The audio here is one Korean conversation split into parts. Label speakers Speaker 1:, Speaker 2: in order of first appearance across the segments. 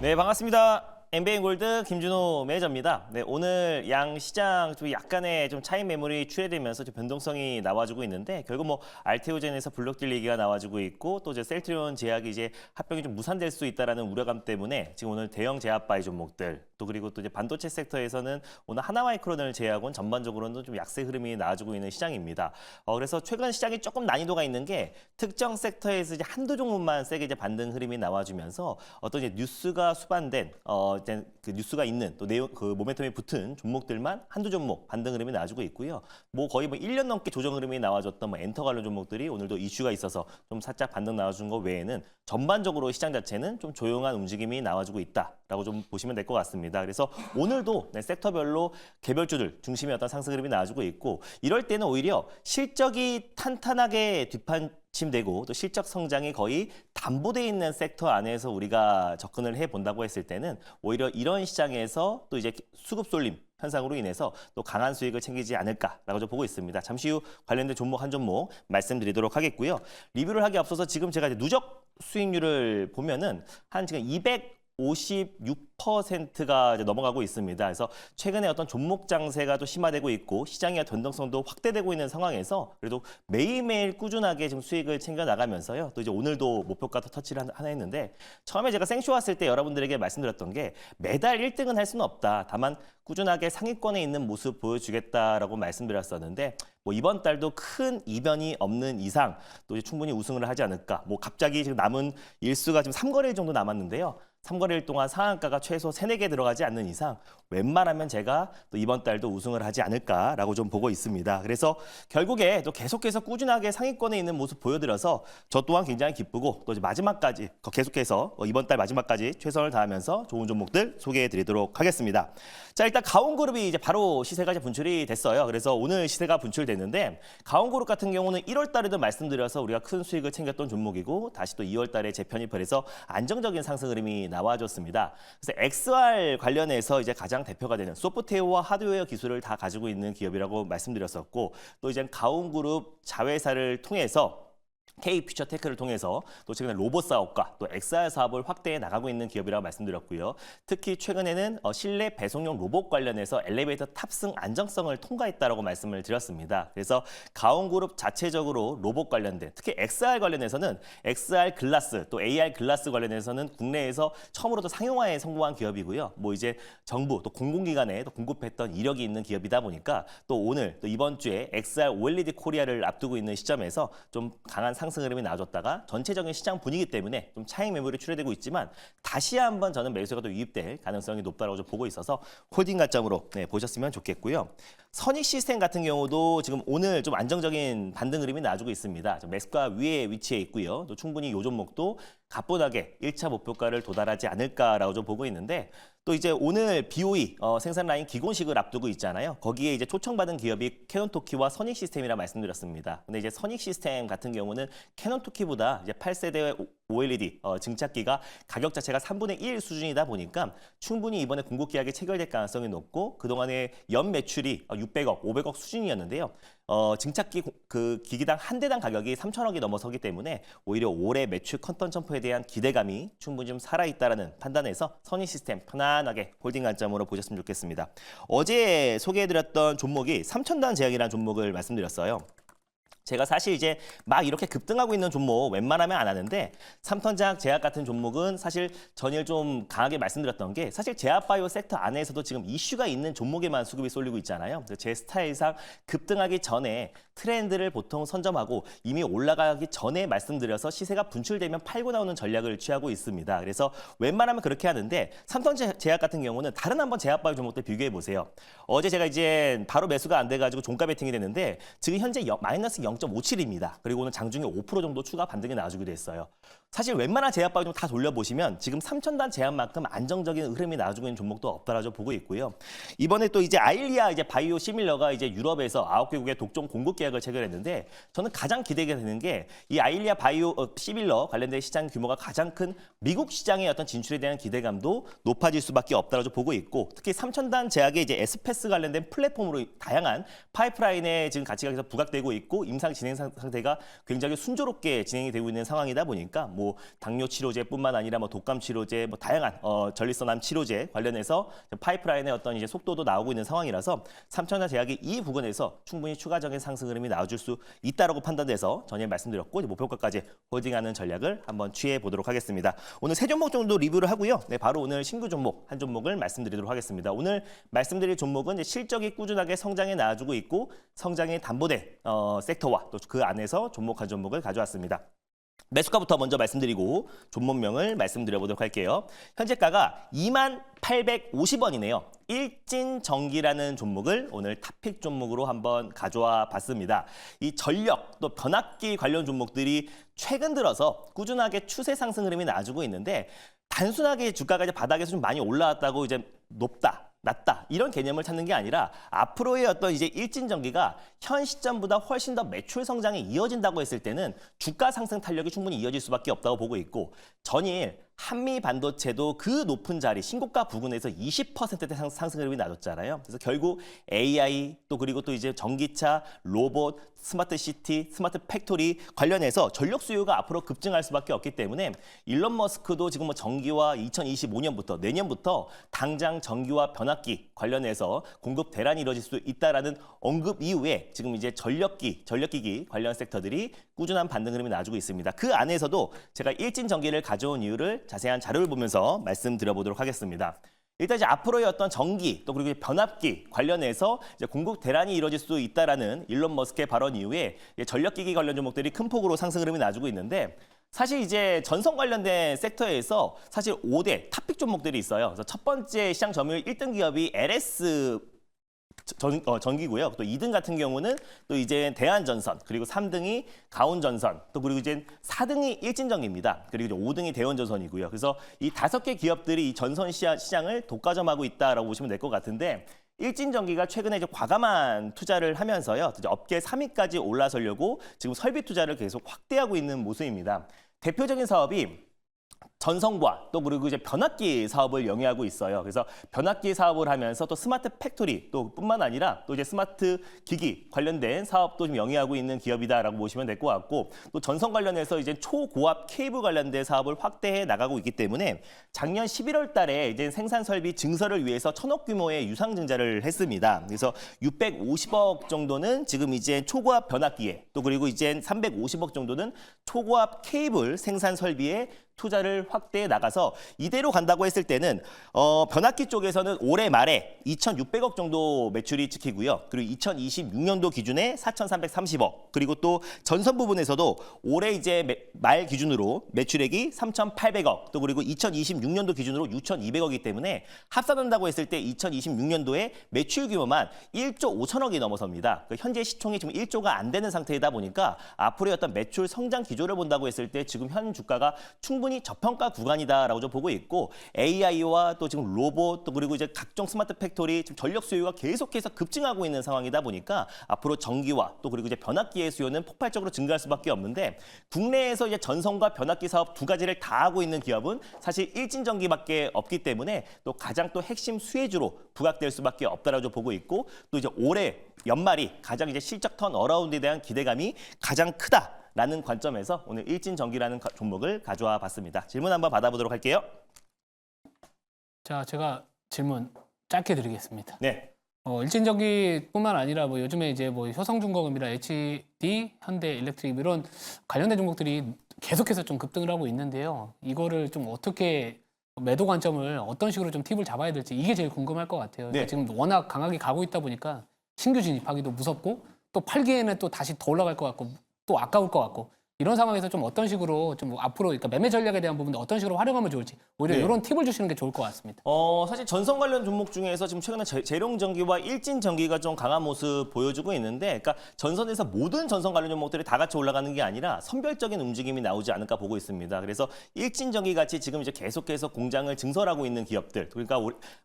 Speaker 1: 네, 반갑습니다. 엠베인골드 김준호 매니저입니다. 네, 오늘 양 시장 좀 약간의 좀 차익 매물이 출회되면서 좀 변동성이 나와주고 있는데 결국 뭐 알테오젠에서 블록딜 얘기가 나와주고 있고 또 이제 셀트리온 제약이 이제 합병이 좀 무산될 수 있다라는 우려감 때문에 지금 오늘 대형 제약 바이 종목들 또 그리고 또 이제 반도체 섹터에서는 오늘 하나마이크론을 제외하고는 전반적으로는 좀 약세 흐름이 나와주고 있는 시장입니다. 그래서 최근 시장이 조금 난이도가 있는 게 특정 섹터에서 이제 한두 종목만 세게 이제 반등 흐름이 나와주면서 어떤 이제 뉴스가 수반된 이제 그 뉴스가 있는 또 내용 그 모멘텀이 붙은 종목들만 한두 종목 반등 흐름이 나와주고 있고요. 뭐 거의 뭐 1년 넘게 조정 흐름이 나와줬던 뭐 엔터 관련 종목들이 오늘도 이슈가 있어서 좀 살짝 반등 나와준 거 외에는 전반적으로 시장 자체는 좀 조용한 움직임이 나와주고 있다라고 좀 보시면 될 것 같습니다. 그래서 오늘도 네, 섹터별로 개별주들 중심의 어떤 상승 흐름이 나와주고 있고 이럴 때는 오히려 실적이 탄탄하게 뒷받침되고 또 실적 성장이 거의 담보돼 있는 섹터 안에서 우리가 접근을 해본다고 했을 때는 오히려 이런 시장에서 또 이제 수급 쏠림 현상으로 인해서 또 강한 수익을 챙기지 않을까라고 좀 보고 있습니다. 잠시 후 관련된 종목 한 종목 말씀드리도록 하겠고요. 리뷰를 하기 앞서서 지금 제가 이제 누적 수익률을 보면은 한 지금 256%가 이제 넘어가고 있습니다. 그래서 최근에 어떤 종목 장세가 또 심화되고 있고 시장의 변동성도 확대되고 있는 상황에서 그래도 매일매일 꾸준하게 지금 수익을 챙겨 나가면서요. 또 이제 오늘도 목표가 터치를 하나 했는데 처음에 제가 생쇼 왔을 때 여러분들에게 말씀드렸던 게 매달 1등은 할 수는 없다. 다만 꾸준하게 상위권에 있는 모습 보여주겠다라고 말씀드렸었는데 뭐 이번 달도 큰 이변이 없는 이상 또 이제 충분히 우승을 하지 않을까. 뭐 갑자기 지금 남은 일수가 지금 3거래일 정도 남았는데요. 3거래일 동안 상한가가 최소 3, 4개 들어가지 않는 이상 웬만하면 제가 또 이번 달도 우승을 하지 않을까라고 좀 보고 있습니다. 그래서 결국에 또 계속해서 꾸준하게 상위권에 있는 모습 보여드려서 저 또한 굉장히 기쁘고 또 이제 마지막까지 계속해서 이번 달 마지막까지 최선을 다하면서 좋은 종목들 소개해드리도록 하겠습니다. 자, 일단 가온그룹이 이제 바로 시세가 이제 분출이 됐어요. 그래서 오늘 시세가 분출됐는데 가온그룹 같은 경우는 1월 달에도 말씀드려서 우리가 큰 수익을 챙겼던 종목이고 다시 또 2월 달에 재편입을 해서 안정적인 상승 흐름이 나와줬습니다. 그래서 XR 관련해서 이제 가장 대표가 되는 소프트웨어와 하드웨어 기술을 다 가지고 있는 기업이라고 말씀드렸었고 또 이제 가온그룹 자회사를 통해서 K퓨처테크를 통해서 또 최근에 로봇 사업과 또 XR 사업을 확대해 나가고 있는 기업이라고 말씀드렸고요. 특히 최근에는 실내 배송용 로봇 관련해서 엘리베이터 탑승 안정성을 통과했다라고 말씀을 드렸습니다. 그래서 가온그룹 자체적으로 로봇 관련된 특히 XR 관련해서는 XR 글라스 또 AR 글라스 관련해서는 국내에서 처음으로 상용화에 성공한 기업이고요. 뭐 이제 정부 또 공공기관에 또 공급했던 이력이 있는 기업이다 보니까 또 오늘 또 이번 주에 XR OLED 코리아를 앞두고 있는 시점에서 좀 강한 상승 흐름이 나와줬다가 전체적인 시장 분위기 때문에 좀 차익 매물이 출회되고 있지만 다시 한번 저는 매수가 또 유입될 가능성이 높다고 좀 보고 있어서 홀딩 관점으로 보셨으면 좋겠고요. 선익 시스템 같은 경우도 지금 오늘 좀 안정적인 반등 흐름이 나와주고 있습니다. 매수가 위에 위치해 있고요. 또 충분히 요 종목도 가뿐하게 1차 목표가를 도달하지 않을까라고 좀 보고 있는데 또 이제 오늘 BOE 생산 라인 기공식을 앞두고 있잖아요. 거기에 이제 초청받은 기업이 캐논토키와 선익 시스템이라 말씀드렸습니다. 근데 이제 선익 시스템 같은 경우는 캐논토키보다 이제 8세대 OLED 증착기가 가격 자체가 3분의 1 수준이다 보니까 충분히 이번에 공급 계약이 체결될 가능성이 높고 그동안의 연 매출이 600억, 500억 수준이었는데요. 증착기 그 기기당 한 대당 가격이 3천억이 넘어서기 때문에 오히려 올해 매출 컨턴 점프에 대한 기대감이 충분히 좀 살아있다라는 판단에서 선익 시스템 편안하게 홀딩 관점으로 보셨으면 좋겠습니다. 어제 소개해드렸던 종목이 3,000단 제약이라는 종목을 말씀드렸어요. 제가 사실 이제 막 이렇게 급등하고 있는 종목 웬만하면 안 하는데 3턴장 제약 같은 종목은 사실 전일 좀 강하게 말씀드렸던 게 사실 제약바이오 섹터 안에서도 지금 이슈가 있는 종목에만 수급이 쏠리고 있잖아요. 그래서 제 스타일상 급등하기 전에 트렌드를 보통 선점하고 이미 올라가기 전에 말씀드려서 시세가 분출되면 팔고 나오는 전략을 취하고 있습니다. 그래서 웬만하면 그렇게 하는데 3턴 제약 같은 경우는 다른 한번 제약바이오 종목들 비교해 보세요. 어제 제가 이제 바로 매수가 안 돼가지고 종가 베팅이 됐는데 지금 현재 마이너스 0.57입니다. 그리고 오늘 장중에 5% 정도 추가 반등이 나와주기도 했어요. 사실 웬만한 제약바이오 좀 다 돌려보시면 지금 3,000단 제약만큼 안정적인 흐름이 나와주고 있는 종목도 없다라고 보고 있고요. 이번에 또 이제 아일리아 이제 바이오 시밀러가 이제 유럽에서 9개국의 독점 공급 계약을 체결했는데 저는 가장 기대가 되는 게 이 아일리아 바이오 시밀러 관련된 시장 규모가 가장 큰 미국 시장의 어떤 진출에 대한 기대감도 높아질 수밖에 없다라고 보고 있고 특히 3,000단 제약의 이제 에스페스 관련된 플랫폼으로 다양한 파이프라인에 지금 가치가 계속 부각되고 있고 임상 진행 상태가 굉장히 순조롭게 진행이 되고 있는 상황이다 보니까 뭐 당뇨 치료제뿐만 아니라 뭐 독감 치료제, 뭐 다양한 전립선암 치료제 관련해서 파이프라인의 어떤 이제 속도도 나오고 있는 상황이라서 삼천자 제약이 이 부분에서 충분히 추가적인 상승 흐름이 나와줄 수 있다라고 판단돼서 전에 말씀드렸고 이제 목표가까지 홀딩하는 전략을 한번 취해 보도록 하겠습니다. 오늘 세 종목 정도 리뷰를 하고요. 네, 바로 오늘 신규 종목 한 종목을 말씀드리도록 하겠습니다. 오늘 말씀드릴 종목은 이제 실적이 꾸준하게 성장해 나와주고 있고 성장에 담보된 섹터와 또 그 안에서 종목 한 종목을 가져왔습니다. 매수가부터 먼저 말씀드리고 종목명을 말씀드려보도록 할게요. 현재가가 2850원이네요. 일진전기라는 종목을 오늘 탑픽 종목으로 한번 가져와 봤습니다. 이 전력 또 변압기 관련 종목들이 최근 들어서 꾸준하게 추세 상승 흐름이 나와주고 있는데 단순하게 주가가 이제 바닥에서 좀 많이 올라왔다고 이제 높다, 낮다 이런 개념을 찾는 게 아니라 앞으로의 어떤 이제 일진전기가 현 시점보다 훨씬 더 매출 성장이 이어진다고 했을 때는 주가 상승 탄력이 충분히 이어질 수밖에 없다고 보고 있고 전일 한미 반도체도 그 높은 자리 신고가 부근에서 20%대 상승 흐름이 나왔잖아요. 그래서 결국 AI 또 그리고 또 이제 전기차, 로봇, 스마트 시티, 스마트 팩토리 관련해서 전력 수요가 앞으로 급증할 수밖에 없기 때문에 일론 머스크도 지금 뭐 전기와 2025년부터 내년부터 당장 전기와 변압기 관련해서 공급 대란이 이뤄질 수 있다라는 언급 이후에 지금 이제 전력기기 관련 섹터들이 꾸준한 반등 흐름이 나와주고 있습니다. 그 안에서도 제가 일진전기를 가져온 이유를 자세한 자료를 보면서 말씀드려보도록 하겠습니다. 일단 이제 앞으로의 어떤 전기 또 그리고 변압기 관련해서 이제 공급 대란이 이뤄질 수 있다라는 일론 머스크의 발언 이후에 전력기기 관련 종목들이 큰 폭으로 상승 흐름이 나와주고 있는데 사실 이제 전선 관련된 섹터에서 사실 5대 탑픽 종목들이 있어요. 그래서 첫 번째 시장 점유율 1등 기업이 LS 전기고요. 또 2등 같은 경우는 또 이제 대한전선, 그리고 3등이 가온전선, 또 그리고 이제 4등이 일진전기입니다. 그리고 이제 5등이 대원전선이고요. 그래서 이 5개 기업들이 이 전선 시장을 독과점하고 있다라고 보시면 될 것 같은데 일진전기가 최근에 이제 과감한 투자를 하면서요. 이제 업계 3위까지 올라서려고 지금 설비 투자를 계속 확대하고 있는 모습입니다. 대표적인 사업이 전선과 또 그리고 이제 변압기 사업을 영위하고 있어요. 그래서 변압기 사업을 하면서 또 스마트 팩토리 또 뿐만 아니라 또 이제 스마트 기기 관련된 사업도 좀 영위하고 있는 기업이다라고 보시면 될 것 같고 또 전선 관련해서 이제 초고압 케이블 관련된 사업을 확대해 나가고 있기 때문에 작년 11월 달에 이제 생산 설비 증설을 위해서 1,000억 규모의 유상 증자를 했습니다. 그래서 650억 정도는 지금 이제 초고압 변압기에 또 그리고 이제 350억 정도는 초고압 케이블 생산 설비에 투자를 확대해 나가서 이대로 간다고 했을 때는 변압기 쪽에서는 올해 말에 2,600억 정도 매출이 찍히고요. 그리고 2026년도 기준에 4,330억. 그리고 또 전선 부분에서도 올해 이제 말 기준으로 매출액이 3,800억. 또 그리고 2026년도 기준으로 6,200억이기 때문에 합산한다고 했을 때 2026년도에 매출 규모만 1조 5천억이 넘어섭니다. 현재 시총이 지금 1조가 안 되는 상태이다 보니까 앞으로의 어떤 매출 성장 기조를 본다고 했을 때 지금 현 주가가 충분히 저평가 구간이다라고 좀 보고 있고 AI와 또 지금 로봇 또 그리고 이제 각종 스마트 팩토리 지금 전력 수요가 계속해서 급증하고 있는 상황이다 보니까 앞으로 전기와 또 그리고 이제 변압기의 수요는 폭발적으로 증가할 수밖에 없는데 국내에서 이제 전선과 변압기 사업 두 가지를 다 하고 있는 기업은 사실 일진전기밖에 없기 때문에 또 가장 또 핵심 수혜주로 부각될 수밖에 없다라고 좀 보고 있고 또 이제 올해 연말이 가장 이제 실적 턴 어라운드에 대한 기대감이 가장 크다. 라는 관점에서 오늘 일진전기라는 종목을 가져와 봤습니다. 질문 한번 받아보도록 할게요.
Speaker 2: 자, 제가 질문 짧게 드리겠습니다.
Speaker 1: 네.
Speaker 2: 일진전기뿐만 아니라 뭐 요즘에 이제 뭐 효성중공업이나 HD, 현대일렉트릭 이런 관련된 종목들이 계속해서 좀 급등을 하고 있는데요. 이거를 좀 어떻게 매도 관점을 어떤 식으로 좀 팁을 잡아야 될지 이게 제일 궁금할 것 같아요.
Speaker 1: 네.
Speaker 2: 지금 워낙 강하게 가고 있다 보니까 신규 진입하기도 무섭고 또 팔기에는 또 다시 더 올라갈 것 같고 또 아까울 것 같고 이런 상황에서 좀 어떤 식으로 좀 앞으로 그러니까 매매 전략에 대한 부분도 어떤 식으로 활용하면 좋을지 오히려
Speaker 1: 네.
Speaker 2: 이런 팁을 주시는 게 좋을 것 같습니다.
Speaker 1: 사실 전선 관련 종목 중에서 지금 최근에 재룡전기와 일진전기가 좀 강한 모습 보여주고 있는데 그러니까 전선에서 모든 전선 관련 종목들이 다 같이 올라가는 게 아니라 선별적인 움직임이 나오지 않을까 보고 있습니다. 그래서 일진전기 같이 지금 이제 계속해서 공장을 증설하고 있는 기업들 그러니까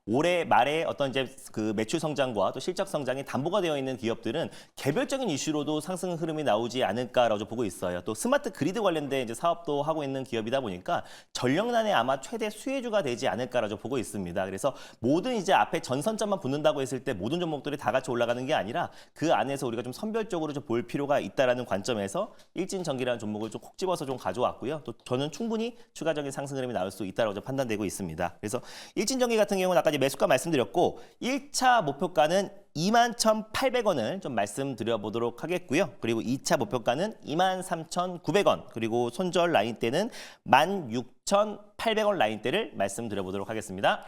Speaker 1: 올해 말에 어떤 이제 그 매출 성장과 또 실적 성장이 담보가 되어 있는 기업들은 개별적인 이슈로도 상승 흐름이 나오지 않을까라고 보고 있어요. 또 스마트 그리드 관련된 이제 사업도 하고 있는 기업이다 보니까 전력난의 아마 최대 수혜주가 되지 않을까라고 보고 있습니다. 그래서 모든 이제 앞에 전선점만 붙는다고 했을 때 모든 종목들이 다 같이 올라가는 게 아니라 그 안에서 우리가 좀 선별적으로 좀 볼 필요가 있다라는 관점에서 일진전기라는 종목을 좀 콕 집어서 좀 가져왔고요. 또 저는 충분히 추가적인 상승 흐름이 나올 수 있다고 좀 판단되고 있습니다. 그래서 일진전기 같은 경우는 아까 이제 매수가 말씀드렸고 1차 목표가는 21,800원을 좀 말씀드려보도록 하겠고요. 그리고 2차 목표가는 23,900원, 그리고 손절 라인대는 16,800원 라인대를 말씀드려보도록 하겠습니다.